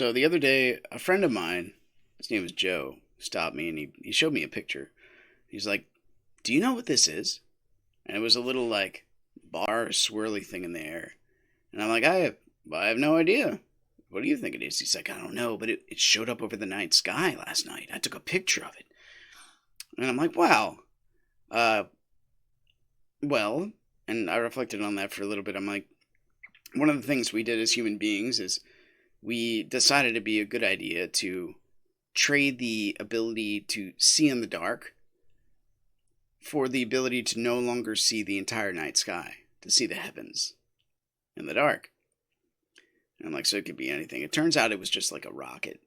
So the other day, a friend of mine, his name was Joe, stopped me and he showed me a picture. He's like, "Do you know what this is?" And it was a little like bar swirly thing in the air. And I'm like, I have no idea. What do you think it is? He's like, I don't know, but it showed up over the night sky last night. I took a picture of it. And I'm like, wow. Uh, well, and I reflected on that for a little bit. I'm like, one of the things we did as human beings is we decided it'd be a good idea to trade the ability to see in the dark for the ability to no longer see the entire night sky, to see the heavens in the dark. And I'm like, so it could be anything. It turns out it was just like a rocket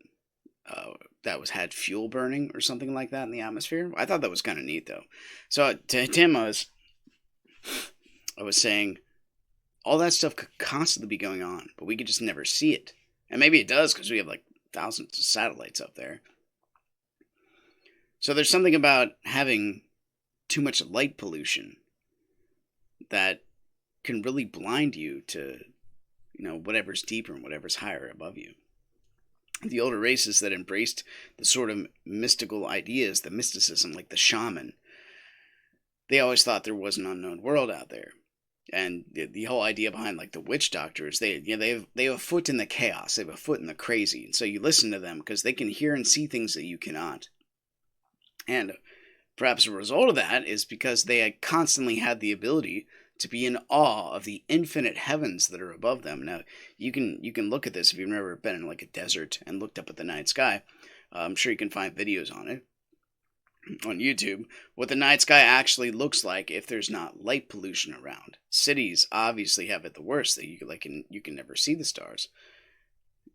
that had fuel burning or something like that in the atmosphere. I thought that was kind of neat though. So to Tim, I was saying all that stuff could constantly be going on, but we could just never see it. And maybe it does because we have like thousands of satellites up there. So there's something about having too much light pollution that can really blind you to, whatever's deeper and whatever's higher above you. The older races that embraced the sort of mystical ideas, the mysticism, like the shaman, they always thought there was an unknown world out there. And the whole idea behind like the witch doctors, they have a foot in the chaos, they have a foot in the crazy. And so you listen to them because they can hear and see things that you cannot. And perhaps a result of that is because they had constantly had the ability to be in awe of the infinite heavens that are above them. Now, you can look at this if you've never been in like a desert and looked up at the night sky. I'm sure you can find videos on it on YouTube. What the night sky actually looks like if there's not light pollution around. Cities obviously have it the worst. That you can never see the stars.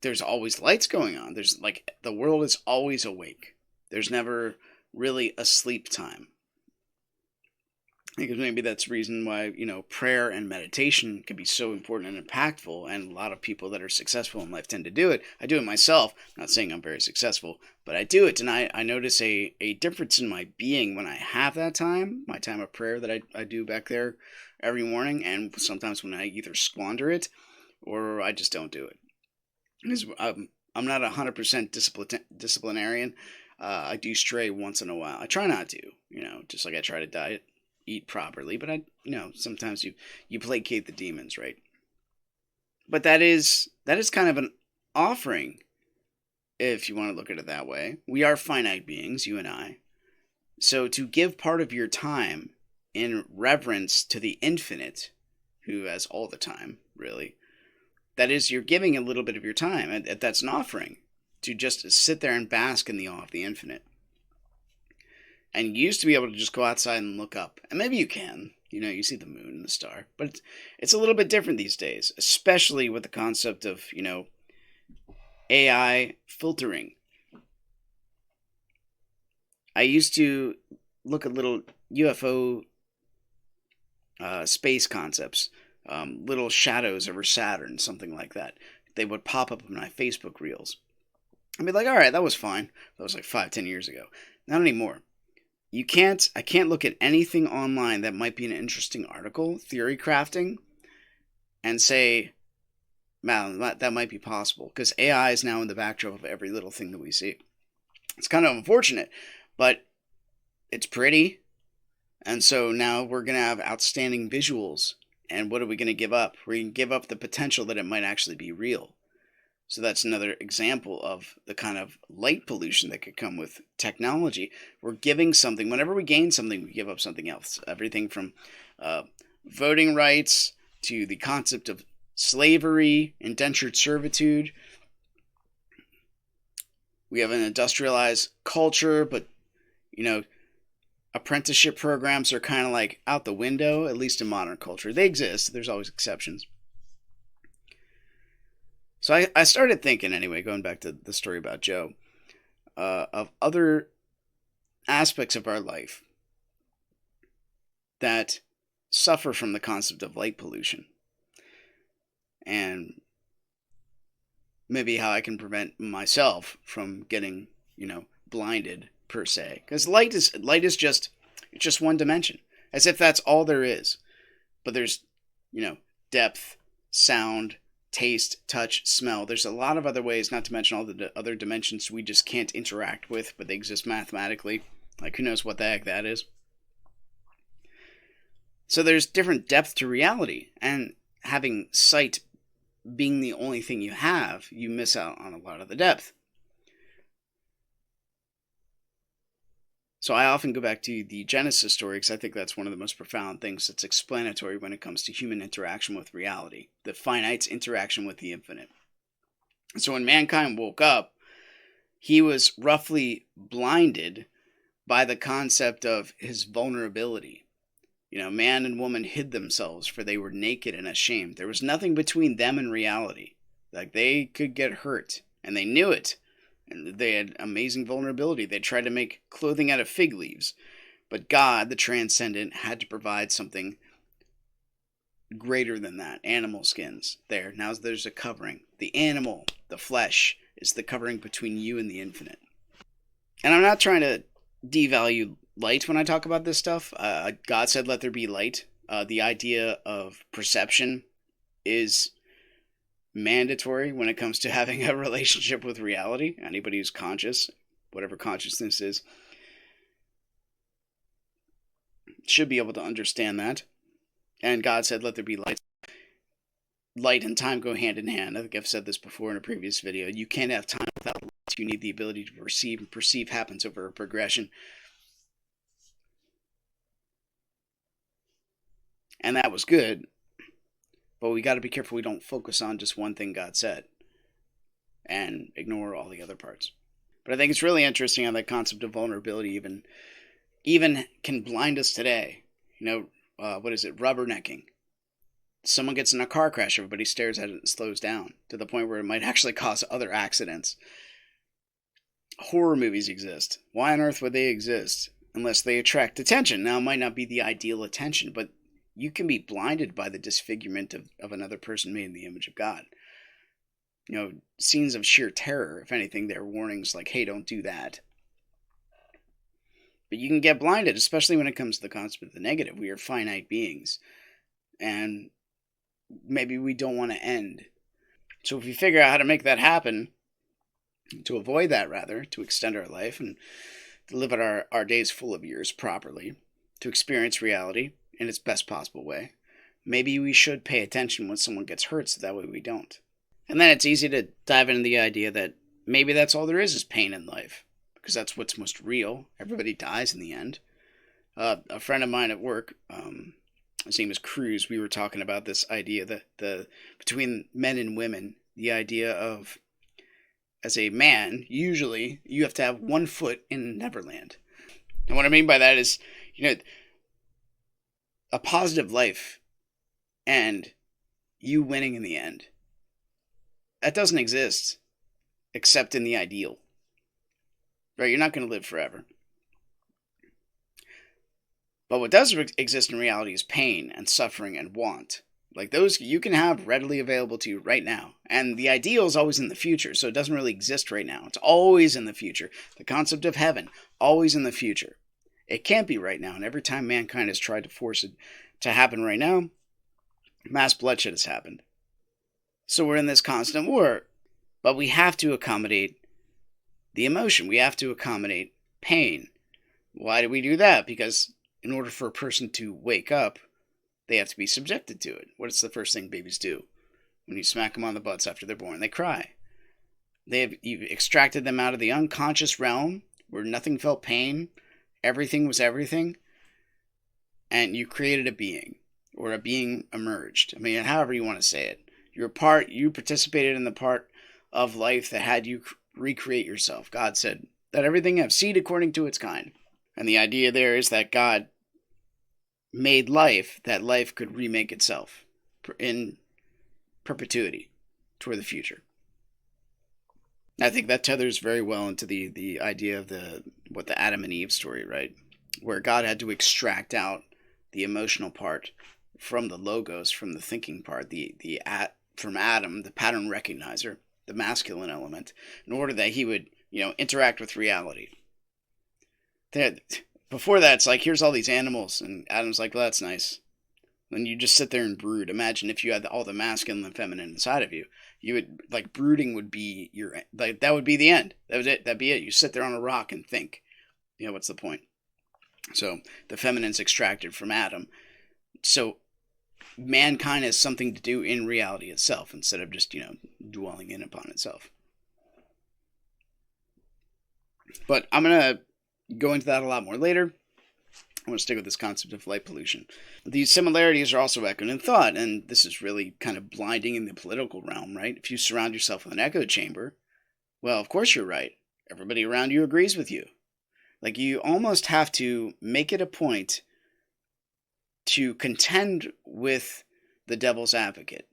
There's always lights going on. There's like the world is always awake. There's never really a sleep time. Because maybe that's the reason why, prayer and meditation can be so important and impactful, and a lot of people that are successful in life tend to do it. I do it myself. I'm not saying I'm very successful, but I do it, and I notice a difference in my being when I have that time, my time of prayer that I do back there every morning, and sometimes when I either squander it or I just don't do it. Because I'm not 100% disciplinarian. I do stray once in a while. I try not to, just like I try to eat properly, but sometimes you placate the demons, right? But that is kind of an offering, if you want to look at it that way. We are finite beings, you and I. So to give part of your time in reverence to the infinite, who has all the time, really, that is, you're giving a little bit of your time, and that's an offering to just sit there and bask in the awe of the infinite. And you used to be able to just go outside and look up. And maybe you can. You see the moon and the star. But it's a little bit different these days, especially with the concept of, AI filtering. I used to look at little UFO space concepts, little shadows over Saturn, something like that. They would pop up in my Facebook reels. I'd be like, all right, that was fine. That was like 5-10 years ago. Not anymore. I can't look at anything online that might be an interesting article, theory crafting, and say, man, that might be possible. Because AI is now in the backdrop of every little thing that we see. It's kind of unfortunate, but it's pretty. And so now we're going to have outstanding visuals. And what are we going to give up? We're going to give up the potential that it might actually be real. So that's another example of the kind of light pollution that could come with technology. We're giving something. Whenever we gain something, we give up something else. Everything from voting rights to the concept of slavery, indentured servitude. We have an industrialized culture, but, apprenticeship programs are kind of like out the window, at least in modern culture. They exist. There's always exceptions. So I started thinking, anyway, going back to the story about Joe, of other aspects of our life that suffer from the concept of light pollution. And maybe how I can prevent myself from getting, blinded, per se. Because light is just one dimension. As if that's all there is. But there's, depth, sound, taste, touch, smell. There's a lot of other ways, not to mention all the other dimensions we just can't interact with, but they exist mathematically. Like, who knows what the heck that is? So there's different depth to reality, and having sight being the only thing you have, you miss out on a lot of the depth. So I often go back to the Genesis story because I think that's one of the most profound things that's explanatory when it comes to human interaction with reality, the finite's interaction with the infinite. So when mankind woke up, he was roughly blinded by the concept of his vulnerability. Man and woman hid themselves, for they were naked and ashamed. There was nothing between them and reality. Like, they could get hurt, and they knew it. And they had amazing vulnerability. They tried to make clothing out of fig leaves. But God, the transcendent, had to provide something greater than that. Animal skins. There. Now there's a covering. The animal, the flesh, is the covering between you and the infinite. And I'm not trying to devalue light when I talk about this stuff. God said, let there be light. The idea of perception is mandatory when it comes to having a relationship with reality. Anybody who's conscious, whatever consciousness is, should be able to understand that. And God said, let there be light. Light and time go hand in hand. I think I've said this before in a previous video. You can't have time without light. You need the ability to perceive, and perceive happens over a progression. And that was good. But we got to be careful we don't focus on just one thing God said and ignore all the other parts. But I think it's really interesting how that concept of vulnerability even can blind us today. What is it? Rubbernecking. Someone gets in a car crash, everybody stares at it and slows down to the point where it might actually cause other accidents. Horror movies exist. Why on earth would they exist unless they attract attention? Now, it might not be the ideal attention, but you can be blinded by the disfigurement of another person made in the image of God. Scenes of sheer terror. If anything, there are warnings like, hey, don't do that. But you can get blinded, especially when it comes to the concept of the negative. We are finite beings. And maybe we don't want to end. So if we figure out how to make that happen, to avoid that rather, to extend our life and to live out our days full of years properly, to experience reality in its best possible way, maybe we should pay attention when someone gets hurt so that way we don't. And then it's easy to dive into the idea that maybe that's all there is pain in life, because that's what's most real. Everybody dies in the end. A friend of mine at work, his name is Cruz, we were talking about this idea that between men and women, the idea of, as a man, usually you have to have one foot in Neverland. And what I mean by that is, a positive life and you winning in the end. That doesn't exist except in the ideal. Right? You're not going to live forever. But what does exist in reality is pain and suffering and want. Like those you can have readily available to you right now. And the ideal is always in the future, so it doesn't really exist right now. It's always in the future. The concept of heaven, always in the future. It can't be right now, and every time mankind has tried to force it to happen right now, mass bloodshed has happened. So we're in this constant war. But we have to accommodate the emotion. We have to accommodate pain. Why do we do that? Because in order for a person to wake up, they have to be subjected to it. What's the first thing babies do? When you smack them on the butts after they're born, they cry. You've extracted them out of the unconscious realm where nothing felt pain, everything was everything, and you created a being, or a being emerged. I mean, however you want to say it. You participated in the part of life that had you recreate yourself. God said, let everything have seed according to its kind. And the idea there is that God made life, that life could remake itself in perpetuity toward the future. I think that tethers very well into the idea of the Adam and Eve story, right? Where God had to extract out the emotional part from the logos, from the thinking part, from Adam, the pattern recognizer, the masculine element, in order that he would, interact with reality. Before that, it's like, here's all these animals, and Adam's like, well, that's nice. When you just sit there and brood, imagine if you had all the masculine and feminine inside of you. You would, like, brooding would be like, that would be the end. That was it. That'd be it. You sit there on a rock and think. What's the point? So the feminine's extracted from Adam. So mankind has something to do in reality itself instead of just, dwelling in upon itself. But I'm going to go into that a lot more later. I want to stick with this concept of light pollution. These similarities are also echoed in thought, and this is really kind of blinding in the political realm, right? If you surround yourself with an echo chamber, well, of course you're right. Everybody around you agrees with you. Like, you almost have to make it a point to contend with the devil's advocate.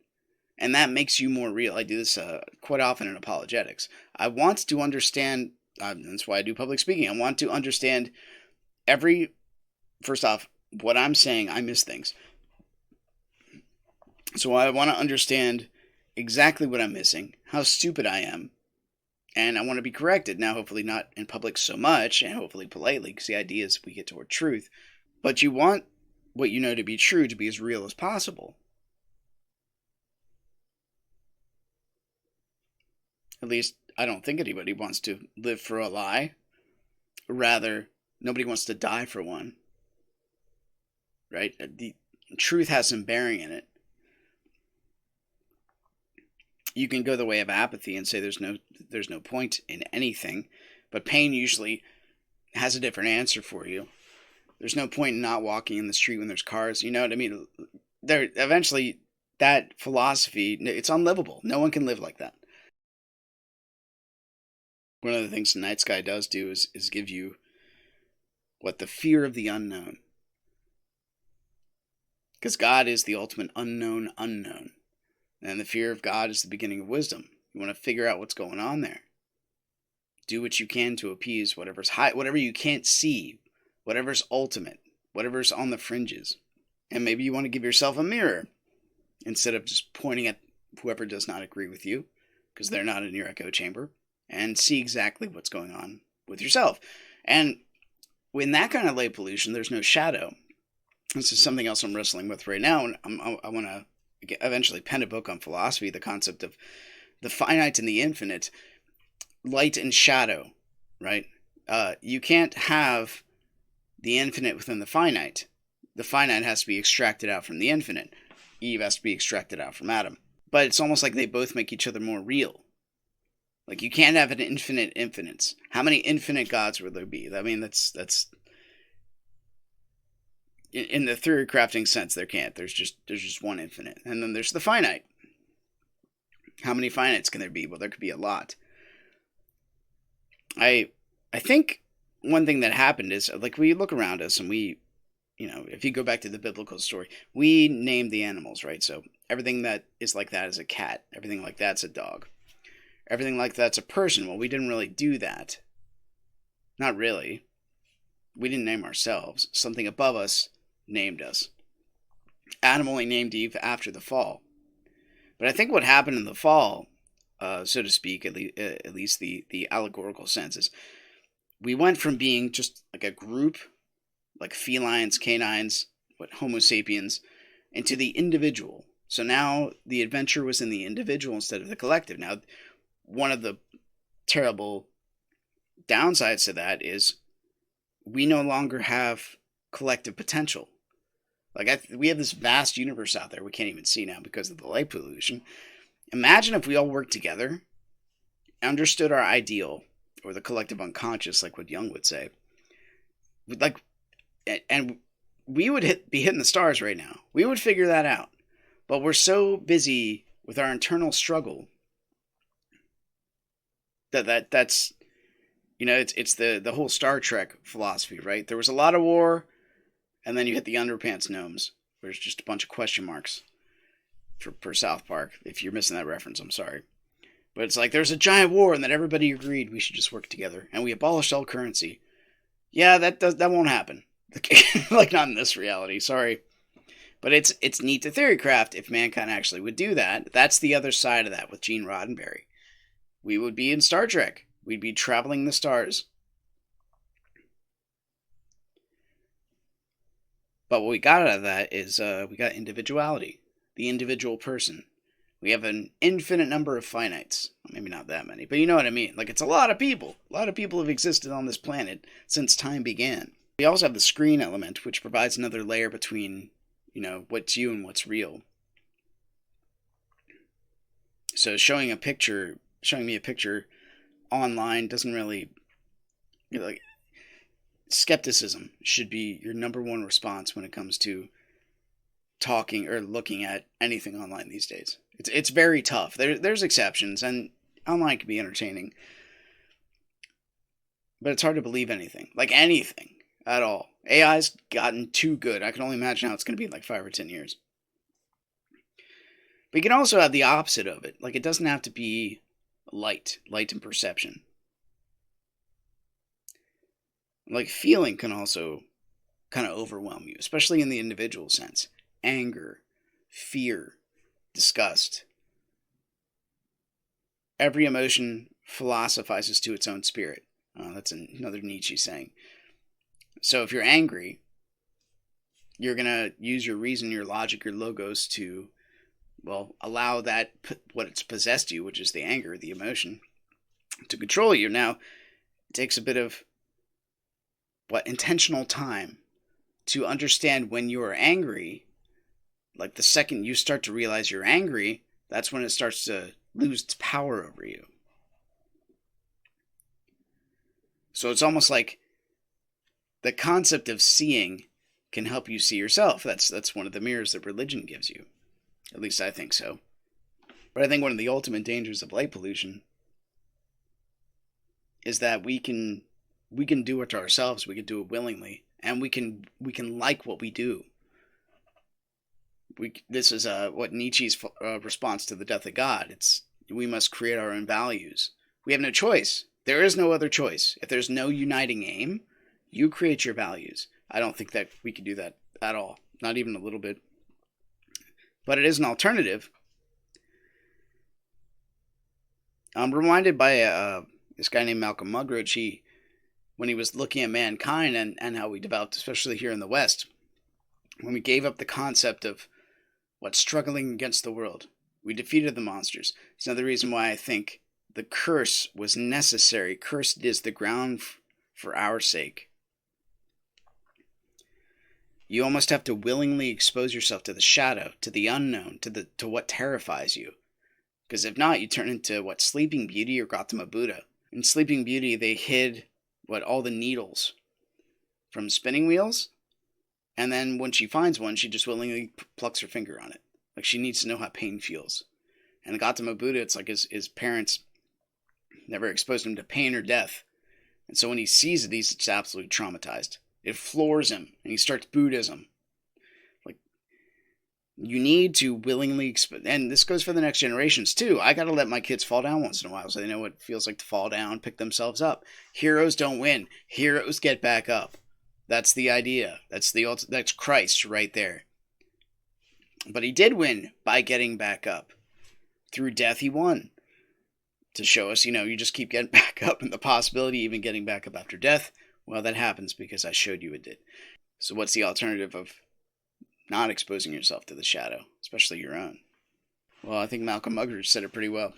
And that makes you more real. I do this quite often in apologetics. I want to understand, that's why I do public speaking. I want to understand first off, what I'm saying, I miss things. So I want to understand exactly what I'm missing, how stupid I am, and I want to be corrected. Now, hopefully not in public so much, and hopefully politely, because the idea is we get toward truth. But you want what you know to be true to be as real as possible. At least, I don't think anybody wants to live for a lie. Rather, nobody wants to die for one. Right? The truth has some bearing in it. You can go the way of apathy and say there's no point in anything, but pain usually has a different answer for you. There's no point in not walking in the street when there's cars. You know what I mean? Eventually, that philosophy, it's unlivable. No one can live like that. One of the things the night sky does do is give you the fear of the unknown. Because God is the ultimate unknown. And the fear of God is the beginning of wisdom. You want to figure out what's going on there. Do what you can to appease whatever's high, whatever you can't see, whatever's ultimate, whatever's on the fringes. And maybe you want to give yourself a mirror instead of just pointing at whoever does not agree with you, because they're not in your echo chamber, and see exactly what's going on with yourself. And in that kind of light pollution, there's no shadow. This is something else I'm wrestling with right now, and I want to eventually pen a book on philosophy, the concept of the finite and the infinite, light and shadow, right? You can't have the infinite within the finite. The finite has to be extracted out from the infinite. Eve has to be extracted out from Adam. But it's almost like they both make each other more real. Like, you can't have an infinite infinites. How many infinite gods would there be? I mean, that's in the theory crafting sense, there can't. There's just one infinite. And then there's the finite. How many finites can there be? Well, there could be a lot. I think one thing that happened is, like, we look around us and we, if you go back to the biblical story, we named the animals, right? So everything that is like that is a cat. Everything like that's a dog. Everything like that's a person. Well, we didn't really do that. Not really. We didn't name ourselves. Something above us named us. Adam only named Eve after the fall. But I think what happened in the fall, so to speak, at least the allegorical sense, is we went from being just like a group, like felines, canines, Homo sapiens, into the individual. So now the adventure was in the individual instead of the collective. Now, one of the terrible downsides to that is we no longer have collective potential. Like, we have this vast universe out there we can't even see now because of the light pollution. Imagine if we all worked together, understood our ideal, or the collective unconscious, like what Jung would say. And we would be hitting the stars right now. We would figure that out. But we're so busy with our internal struggle that's it's the whole Star Trek philosophy, right? There was a lot of war, and then you hit the underpants gnomes, where it's just a bunch of question marks for South Park. If you're missing that reference, I'm sorry. But it's like there's a giant war, and then everybody agreed we should just work together, and we abolished all currency. Yeah, that won't happen. Like, not in this reality, sorry. But it's neat to theorycraft if mankind actually would do that. That's the other side of that with Gene Roddenberry. We would be in Star Trek. We'd be traveling the stars. But what we got out of that is we got individuality, the individual person. We have an infinite number of finites. Maybe not that many, but you know what I mean. Like, it's a lot of people. A lot of people have existed on this planet since time began. We also have the screen element, which provides another layer between, what's you and what's real. So showing me a picture online doesn't really, like, skepticism should be your number one response when it comes to talking or looking at anything online these days. It's very tough. There's exceptions, and online can be entertaining, but it's hard to believe anything, like anything at all. AI's gotten too good. I can only imagine how it's going to be in like 5 or 10 years. But you can also have the opposite of it. Like, it doesn't have to be light and perception. Like, feeling can also kind of overwhelm you, especially in the individual sense. Anger, fear, disgust. Every emotion philosophizes to its own spirit. That's another Nietzsche saying. So if you're angry, you're going to use your reason, your logic, your logos to, allow that, what it's possessed you, which is the anger, the emotion, to control you. Now, it takes a bit of, intentional time to understand when you're angry. Like, the second you start to realize you're angry, that's when it starts to lose its power over you. So it's almost like the concept of seeing can help you see yourself. That's one of the mirrors that religion gives you. At least I think so. But I think one of the ultimate dangers of light pollution is that we can do it to ourselves. We can do it willingly, and we can like what we do. This is what Nietzsche's response to the death of God. It's, we must create our own values. We have no choice. There is no other choice. If there's no uniting aim, you create your values. I don't think that we can do that at all. Not even a little bit. But it is an alternative. I'm reminded by this guy named Malcolm Muggeridge. When he was looking at mankind and how we developed, especially here in the West, when we gave up the concept of struggling against the world, we defeated the monsters. It's another reason why I think the curse was necessary. Cursed is the ground for our sake. You almost have to willingly expose yourself to the shadow, to the unknown, to what terrifies you. Because if not, you turn into Sleeping Beauty or Gautama Buddha. In Sleeping Beauty, they hid all the needles from spinning wheels, and then when she finds one, she just willingly plucks her finger on it. Like, she needs to know how pain feels. And Gautama Buddha, it's like his parents never exposed him to pain or death, and so when he sees it, he's just absolutely traumatized. It floors him, and he starts Buddhism. Like, you need to willingly, and this goes for the next generations too. I gotta let my kids fall down once in a while so they know what it feels like to fall down, pick themselves up. Heroes don't win. Heroes get back up. That's the idea. That's Christ right there. But he did win by getting back up. Through death, he won. To show us, you just keep getting back up, and the possibility of even getting back up after death, well, that happens because I showed you it did. So what's the alternative of not exposing yourself to the shadow, especially your own? Well, I think Malcolm Muggeridge said it pretty well.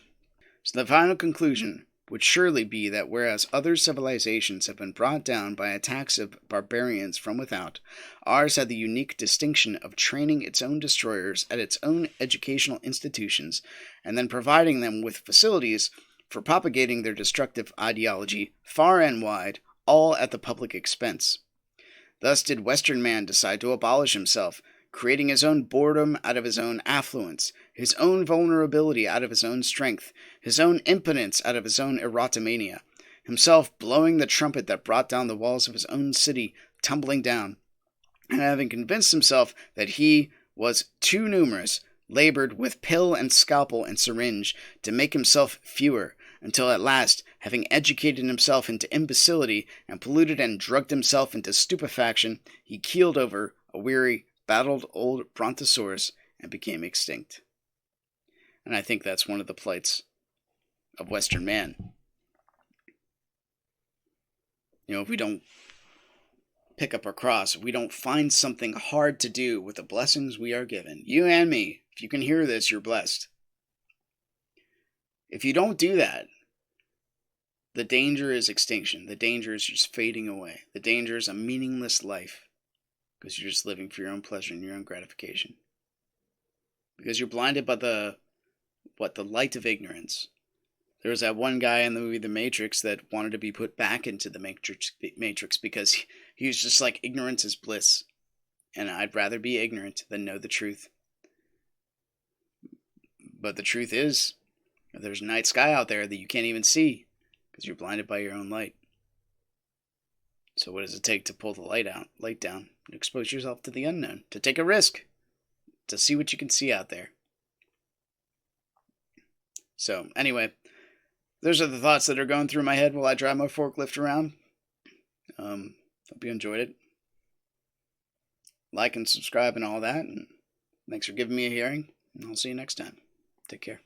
So the final conclusion would surely be that whereas other civilizations have been brought down by attacks of barbarians from without, ours had the unique distinction of training its own destroyers at its own educational institutions, and then providing them with facilities for propagating their destructive ideology far and wide, all at the public expense. Thus did Western man decide to abolish himself, creating his own boredom out of his own affluence, his own vulnerability out of his own strength, his own impotence out of his own erotomania, himself blowing the trumpet that brought down the walls of his own city tumbling down, and having convinced himself that he was too numerous, labored with pill and scalpel and syringe to make himself fewer, until at last, having educated himself into imbecility and polluted and drugged himself into stupefaction, he keeled over, a weary, battled old brontosaurus, and became extinct. And I think that's one of the plights of Western man. If we don't pick up our cross, we don't find something hard to do with the blessings we are given. You and me, if you can hear this, you're blessed. If you don't do that, the danger is extinction. The danger is just fading away. The danger is a meaningless life because you're just living for your own pleasure and your own gratification. Because you're blinded by the light of ignorance. There was that one guy in the movie The Matrix that wanted to be put back into the Matrix because he was just like, ignorance is bliss. And I'd rather be ignorant than know the truth. But the truth is, there's a night sky out there that you can't even see because you're blinded by your own light. So what does it take to pull the light down, and expose yourself to the unknown, to take a risk, to see what you can see out there? So anyway, those are the thoughts that are going through my head while I drive my forklift around. Hope you enjoyed it. Like and subscribe and all that. And thanks for giving me a hearing. And I'll see you next time. Take care.